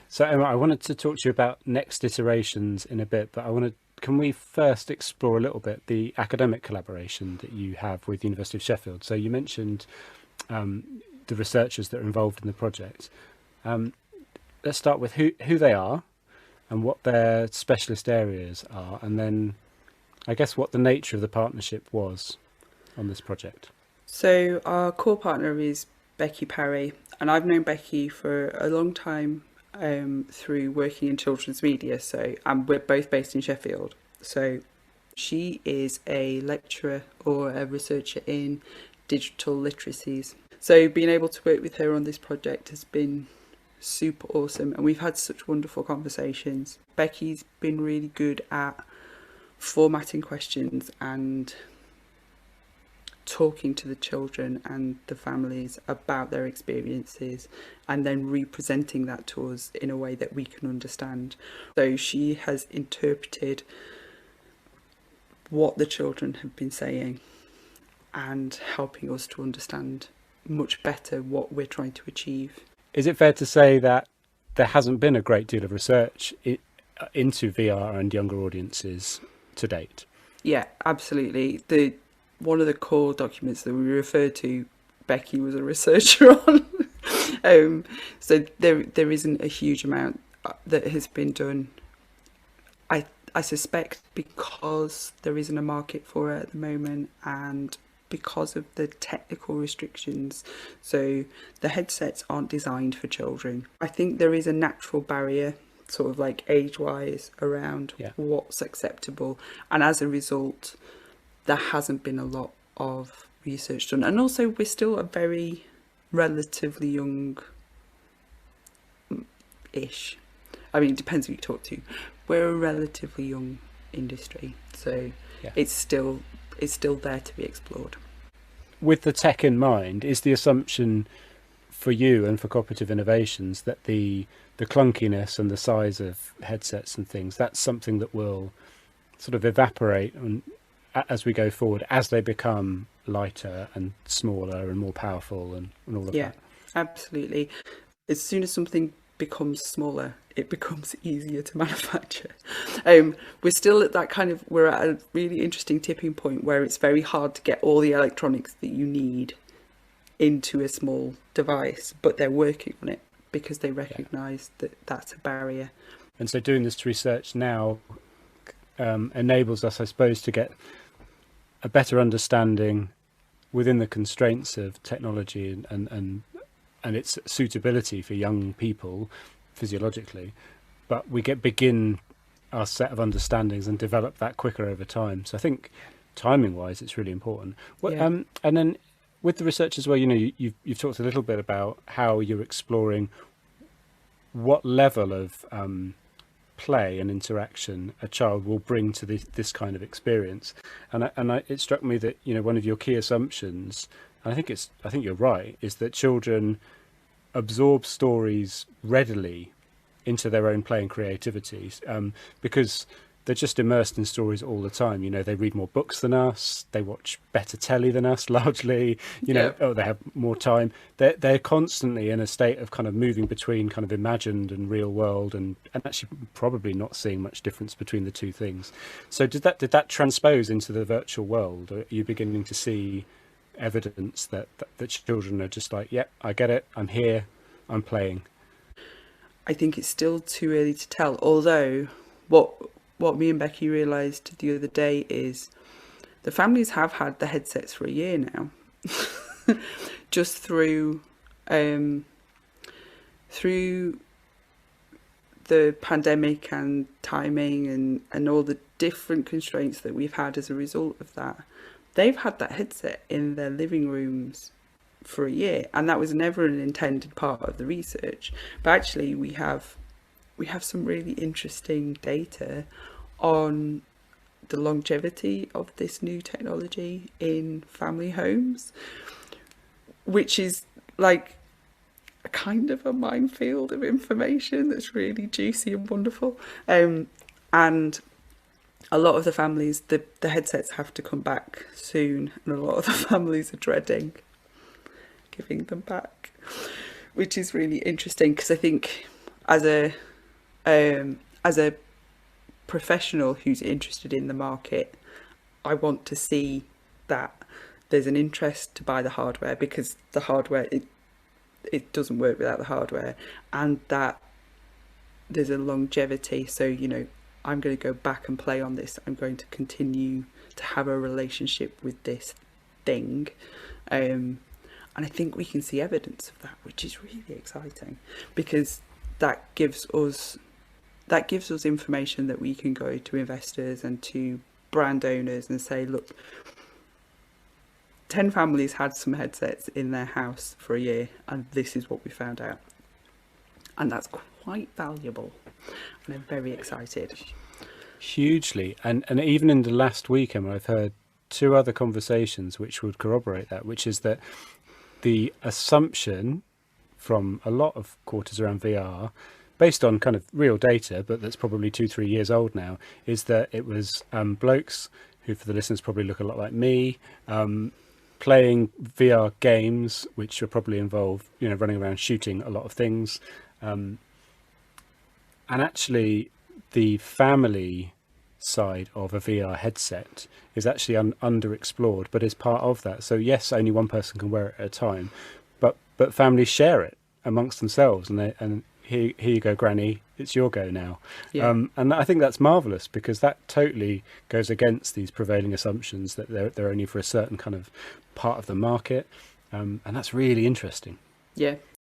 So Emma, I wanted to talk to you about next iterations in a bit, but can we first explore a little bit the academic collaboration that you have with the University of Sheffield? So you mentioned the researchers that are involved in the project. Um, let's start with who they are and what their specialist areas are, and then I guess what the nature of the partnership was on this project. So our core partner is Becky Parry, and I've known Becky for a long time through working in children's media. So, and we're both based in Sheffield. So she is a lecturer or a researcher in digital literacies. So being able to work with her on this project has been super awesome, and we've had such wonderful conversations. Becky's been really good at formatting questions and talking to the children and the families about their experiences and then representing that to us in a way that we can understand. So she has interpreted what the children have been saying and helping us to understand much better what we're trying to achieve. Is it fair to say that there hasn't been a great deal of research into VR and younger audiences to date? Yeah, absolutely. The one of the core documents that we referred to, Becky was a researcher on. So there isn't a huge amount that has been done. I suspect because there isn't a market for it at the moment, and because of the technical restrictions. So the headsets aren't designed for children. I think there is a natural barrier, sort of like age-wise, around Yeah. what's acceptable, and as a result there hasn't been a lot of research done. And also we're still a very relatively young-ish, I mean it depends who you talk to, we're a relatively young industry, so Yeah. it's still there to be explored. With the tech in mind, is the assumption for you and for Cooperative Innovations that the clunkiness and the size of headsets and things, that's something that will sort of evaporate as we go forward, as they become lighter and smaller and more powerful and all of Yeah, that? absolutely. As soon as something becomes smaller, it becomes easier to manufacture. We're still at that kind of, we're at a really interesting tipping point where it's very hard to get all the electronics that you need into a small device, but they're working on it because they Yeah. recognise that that's a barrier. And so doing this research now enables us, I suppose, to get a better understanding within the constraints of technology and its suitability for young people physiologically, but we begin our set of understandings and develop that quicker over time. So I think timing wise it's really important. Yeah. And then with the research as well, you've talked a little bit about how you're exploring what level of play and interaction a child will bring to this kind of experience. It struck me that one of your key assumptions, and I think you're right, is that children absorb stories readily into their own play and creativity, because they're just immersed in stories all the time. They read more books than us, they watch better telly than us, largely. Yeah. They have more time. They're constantly in a state of kind of moving between kind of imagined and real world, and actually probably not seeing much difference between the two things. So did that transpose into the virtual world? Are you beginning to see evidence that children are just like, yep, I get it, I'm here, I'm playing? I think it's still too early to tell, although what me and Becky realised the other day is the families have had the headsets for a year now. Just through the pandemic and timing and all the different constraints that we've had as a result of that, they've had that headset in their living rooms for a year, and that was never an intended part of the research. But actually we have some really interesting data on the longevity of this new technology in family homes, which is like a kind of a minefield of information that's really juicy and wonderful. And a lot of the families, the headsets have to come back soon, and a lot of the families are dreading giving them back, which is really interesting because I think as a professional who's interested in the market, I want to see that there's an interest to buy the hardware, because the hardware, it doesn't work without the hardware, and that there's a longevity. So, you know, I'm going to go back and play on this. I'm going to continue to have a relationship with this thing. And I think we can see evidence of that, which is really exciting, because that gives us information that we can go to investors and to brand owners and say, look, 10 families had some headsets in their house for a year, and this is what we found out. And that's quite valuable, and I'm very excited. Hugely. And even in the last week, Emma, I've heard 2 other conversations which would corroborate that, which is that the assumption from a lot of quarters around VR, based on kind of real data, but that's probably 2-3 years old now, is that it was blokes who, for the listeners, probably look a lot like me, playing VR games, which will probably involve, you know, running around shooting a lot of things. And actually, the family side of a VR headset is actually underexplored, but is part of that. So yes, only one person can wear it at a time, but families share it amongst themselves, and here you go, Granny, it's your go now. Yeah. And I think that's marvellous, because that totally goes against these prevailing assumptions that they're only for a certain kind of part of the market. And that's really interesting. Yeah,